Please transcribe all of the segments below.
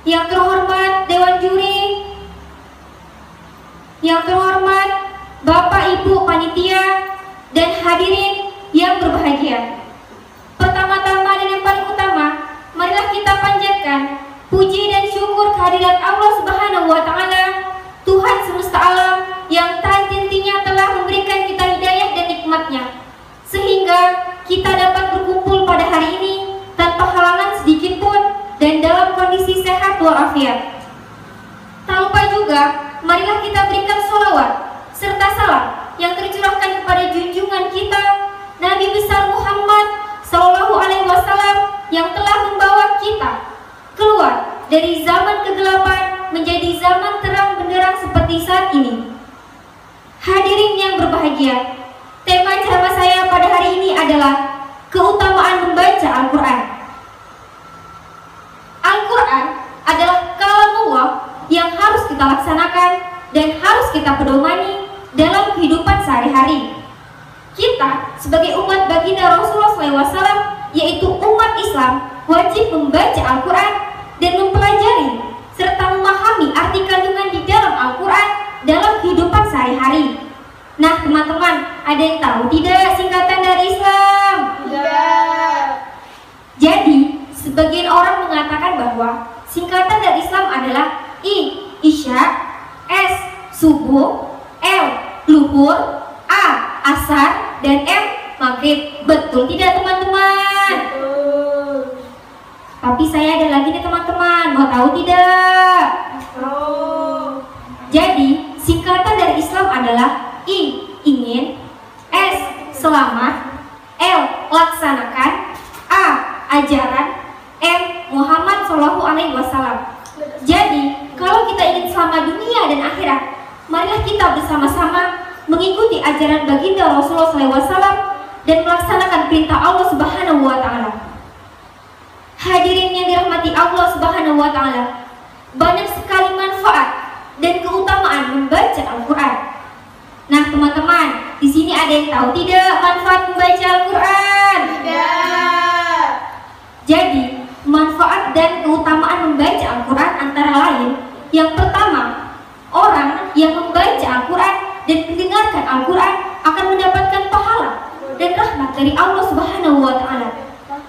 Yang terhormat Dewan Juri, yang terhormat Bapak Ibu Panitia, dan hadirin yang berbahagia. Pertama-tama dan yang paling utama, marilah kita panjatkan puji dan syukur kehadirat Allah Subhanahu wa Ta'ala, Tuhan semesta alam yang tak henti-hentinya telah memberikan kita hidayah dan nikmatnya, sehingga kita dapat berkumpul pada hari ini tanpa halangan sedikit pun dan dalam kondisi sehat walafiat. Tak lupa juga, marilah kita berikan sholawat serta salam yang tercurahkan kepada junjungan kita Nabi besar Muhammad Sallallahu Alaihi Wasallam yang telah membawa kita keluar dari zaman kegelapan menjadi zaman terang benderang seperti saat ini. Hadirin yang berbahagia, tema ceramah saya pada hari ini adalah keutamaan membaca Al-Quran. Al-Quran adalah kalamullah yang harus kita laksanakan dan harus kita pedomani dalam kehidupan sehari-hari. Kita sebagai umat baginda Rasulullah SAW, yaitu umat Islam, wajib membaca Al-Quran dan mempelajari serta memahami arti kandungan di dalam Al-Quran dalam kehidupan sehari-hari. Nah teman-teman, ada yang tahu tidak singkatan dari Islam? Tidak. Jadi, sebagian orang mengatakan bahwa singkatan dari Islam adalah I, Isya, S, Subuh, L, Luhur, A, Asar, dan M, Maghrib. Betul tidak teman-teman? Betul. Tapi saya ada lagi nih teman-teman, mau tahu tidak? Oh. Jadi, singkatan dari Islam adalah I, ingin, S, selamat, L, laksanakan, A, ajaran, M, Muhammad Shallallahu Alaihi Wasallam. Jadi, kalau kita ingin selamat dunia dan akhirat, marilah kita bersama-sama mengikuti ajaran baginda Rasulullah SAW dan melaksanakan perintah Allah Subhanahu wa Ta'ala. Hadirin yang dirahmati Allah Subhanahu wa Ta'ala, banyak sekali manfaat dan keutamaan membaca Al-Quran. Nah teman-teman, di sini ada yang tahu tidak manfaat membaca Al-Quran? Tidak. Jadi, manfaat dan keutamaan membaca Al-Quran antara lain, yang pertama, orang yang membaca Al-Quran dan mendengarkan Al-Quran akan mendapatkan pahala dan rahmat dari Allah Subhanahu wa Ta'ala.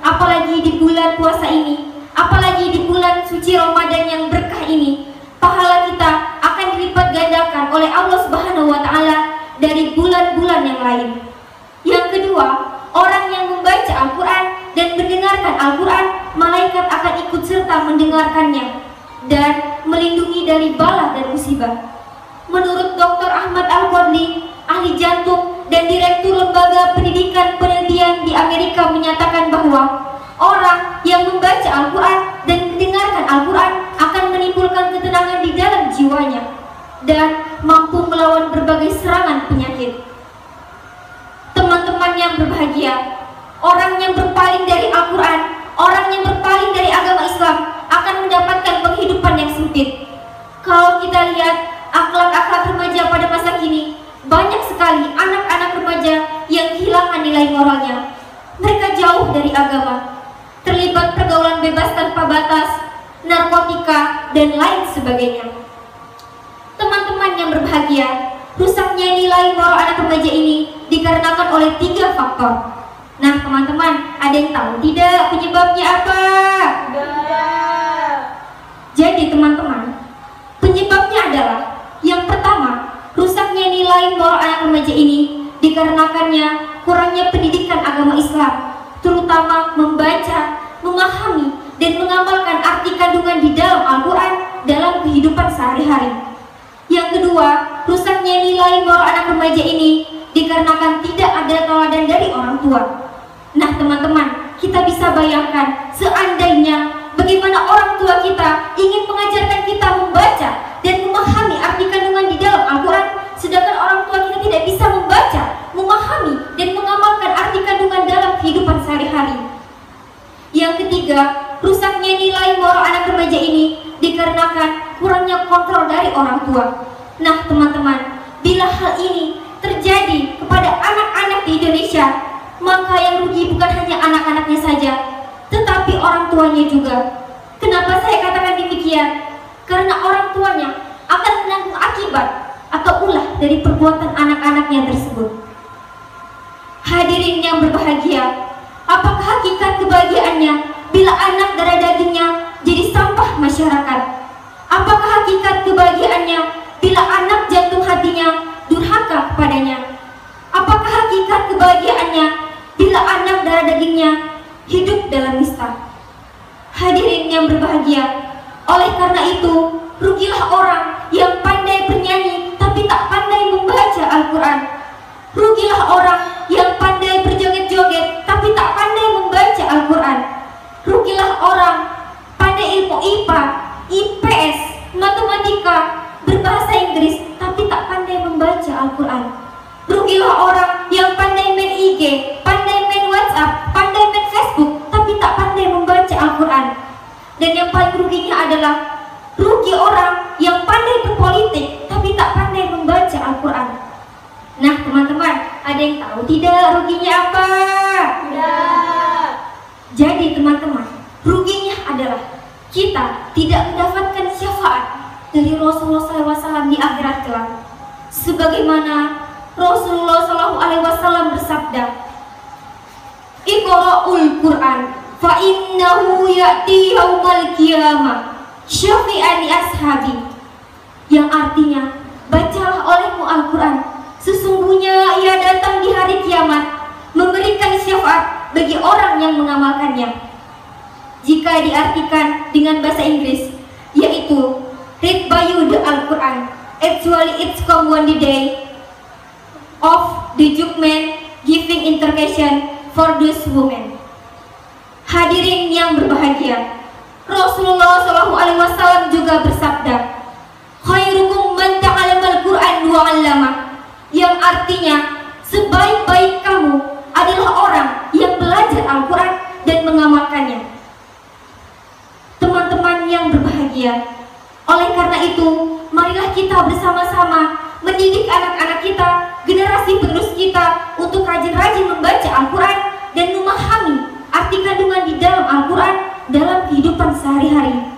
Apalagi di bulan puasa ini, apalagi di bulan suci Ramadan yang berkah ini, pahala kita akan dilipat gandakan oleh Allah Subhanahu wa Ta'ala dari bulan-bulan yang lain. Yang kedua, orang yang membaca Al-Quran dan mendengarkan Al-Quran, malaikat akan ikut serta mendengarkannya dan melindungi dari bala dan musibah. Menurut Dr. Ahmad Al-Fadli, ahli jantung dan Direktur Lembaga Pendidikan Penelitian di Amerika, menyatakan bahwa orang yang membaca Al-Quran dan mendengarkan Al-Quran akan menimbulkan ketenangan di dalam jiwanya dan mampu melawan berbagai serangan penyakit. Teman-teman yang berbahagia, orang yang berpaling dari Al-Quran, orang yang berpaling dari agama Islam akan mendapatkan penghidupan yang sempit. Kalau kita lihat akhlak-akhlak remaja pada masa kini, banyak sekali anak-anak remaja yang kehilangan nilai moralnya. Mereka jauh dari agama, terlibat pergaulan bebas tanpa batas, narkotika, dan lain sebagainya. Teman-teman yang berbahagia, rusaknya nilai moral anak remaja ini dikarenakan oleh 3 faktor. Nah teman-teman, Ada yang tahu tidak penyebabnya apa? Tidak. Jadi teman-teman, penyebabnya adalah yang pertama, rusaknya nilai moral anak remaja ini dikarenakannya kurangnya pendidikan agama Islam, terutama membaca, memahami, dan mengamalkan arti kandungan di dalam Al-Quran dalam kehidupan sehari-hari. Yang kedua, rusaknya nilai moral anak remaja ini dikarenakan tidak ada teladan dari orang tua. Nah teman-teman, kita bisa bayangkan seandainya bagaimana orang tua kita ingin mengajarkan kita membaca dan memahami arti kandungan di dalam Al-Quran, sedangkan orang tua kita tidak bisa membaca, memahami, dan mengamalkan arti kandungan dalam kehidupan sehari-hari. Yang ketiga, rusaknya nilai moral anak remaja ini dikarenakan kurangnya kontrol dari orang tua. Nah teman-teman, bila hal ini terjadi kepada anak-anak di Indonesia, maka yang rugi bukan hanya anak-anaknya saja, tetapi orang tuanya juga. Kenapa saya katakan demikian? Karena orang tuanya akan menanggung akibat atau ulah dari perbuatan anak-anaknya tersebut. Hadirin yang berbahagia, apakah hakikat kebahagiaannya bila anak darah dagingnya jadi sampah masyarakat? Apakah hakikat kebahagiaannya bila anak jantung hatinya durhaka kepadanya? Apakah hakikat kebahagiaannya bila anak darah dagingnya hidup dalam nista? Hadirin yang berbahagia, oleh karena itu, rugilah orang yang pandai bernyanyi tapi tak pandai membaca Al-Quran. Rugilah orang yang pandai berjoget-joget tapi tak pandai membaca Al-Quran. Rugilah orang pandai ilmu IPA, IPS, matematika, berbahasa Inggris tapi tak pandai membaca Al-Quran. Rugilah orang yang pandai main IG, pandai main WhatsApp, pandai main Facebook tapi tak pandai membaca Al-Quran. Dan yang paling ruginya adalah rugi orang yang pandai berpolitik tapi tak pandai membaca Al-Quran. Nah teman-teman, ada yang tahu tidak ruginya apa? Tidak. Jadi teman-teman, ruginya adalah kita tidak mendapatkan syafaat dari Rasulullah SAW di akhirat kelak. Sebagaimana Rasulullah SAW bersabda, "Iqra'ul Qur'an fa innahu ya'ti yaumal qiyamah syafi'an li ashabi." Yang artinya, bacalah olehmu Al-Quran, sesungguhnya ia datang di hari kiamat memberikan syafaat bagi orang yang mengamalkannya. Jika diartikan dengan bahasa Inggris, yaitu read by you the Al-Quran, actually it's come one day of the judgment giving intercession for those women. Hadirin yang berbahagia, Rasulullah SAW juga bersabda, khairukum man ta'allamal Qur'an wa 'allamah, yang artinya sebaik-baik kamu adalah orang yang belajar Al-Quran dan mengamalkannya. Teman-teman yang berbahagia, oleh karena itu, marilah kita bersama-sama mendidik anak-anak kita, generasi penerus kita, untuk rajin-rajin membaca Al-Quran dan memahami arti kandungan di dalam Al-Quran dalam kehidupan sehari-hari.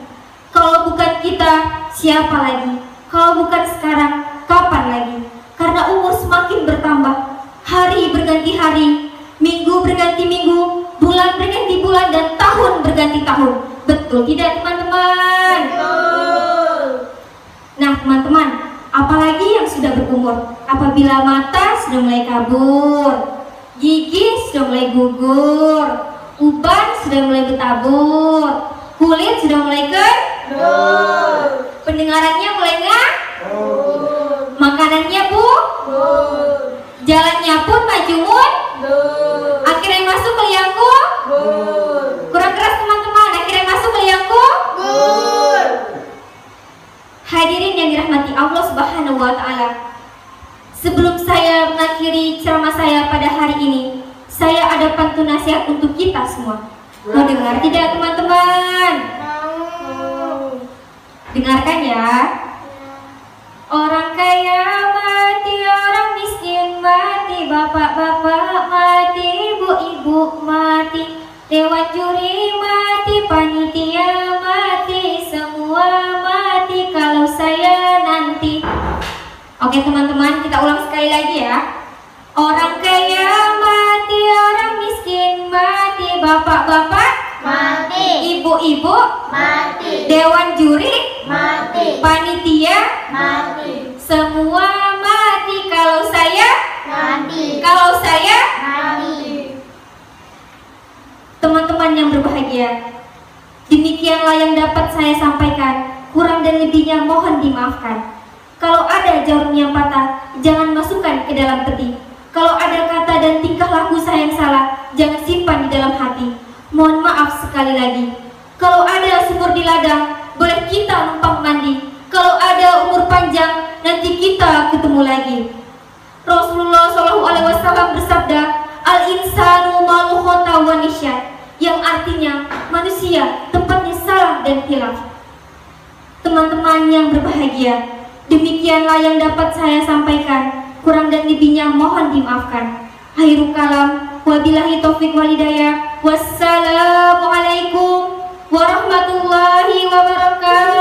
Kalau bukan kita, siapa lagi? Kalau bukan sekarang, kapan lagi? Karena umur semakin bertambah, hari berganti hari, minggu berganti minggu, bulan berganti bulan, dan tahun berganti tahun. Betul tidak teman-teman? Betul. Nah teman-teman, apalagi yang sudah berumur, apabila mata sudah mulai kabur, gigi sudah mulai gugur, uban sudah mulai bertabur, kulit sudah mulai Betul. pendengarannya mulai nggak, makanannya bu, jalannya pun maju mun, akhirnya masuk ke liangku, kurang keras teman-teman, akhirnya masuk ke liangku. Hadirin yang dirahmati Allah Subhanahu wa Ta'ala, sebelum saya mengakhiri ceramah saya pada hari ini, saya ada pantun nasihat untuk kita semua. Mau dengar tidak teman-teman? Dengarkan ya. Orang kaya mati, orang miskin mati, bapak-bapak mati, ibu-ibu mati, dewan juri mati, panitia mati, semua mati kalau saya nanti. Oke teman-teman, kita ulang sekali lagi ya. Orang kaya mati, orang miskin mati, Bapak-bapak, Mati. ibu-ibu, Mati. dewan juri, Mati. panitia, Mati. semua mati kalau saya Mati. Mati. Teman-teman yang berbahagia, demikianlah yang dapat saya sampaikan. Kurang dan lebihnya mohon dimaafkan. Kalau ada jarum yang patah, jangan masukkan ke dalam peti. Kalau ada kata dan tingkah laku saya yang salah, jangan simpan di dalam hati. Mohon maaf sekali lagi. Kalau ada sumur di ladang, boleh kita numpang mandi. Kalau ada umur panjang, nanti kita ketemu lagi. Rasulullah SAW bersabda, al-insanu malu khota wa nisyad, yang artinya manusia tempatnya salah dan hilaf. Teman-teman yang berbahagia, demikianlah yang dapat saya sampaikan. Kurang dan lebihnya mohon dimaafkan. Akhirul kalam, wabillahi taufiq wal hidayah. Wassalamualaikum warahmatullahi wabarakatuh.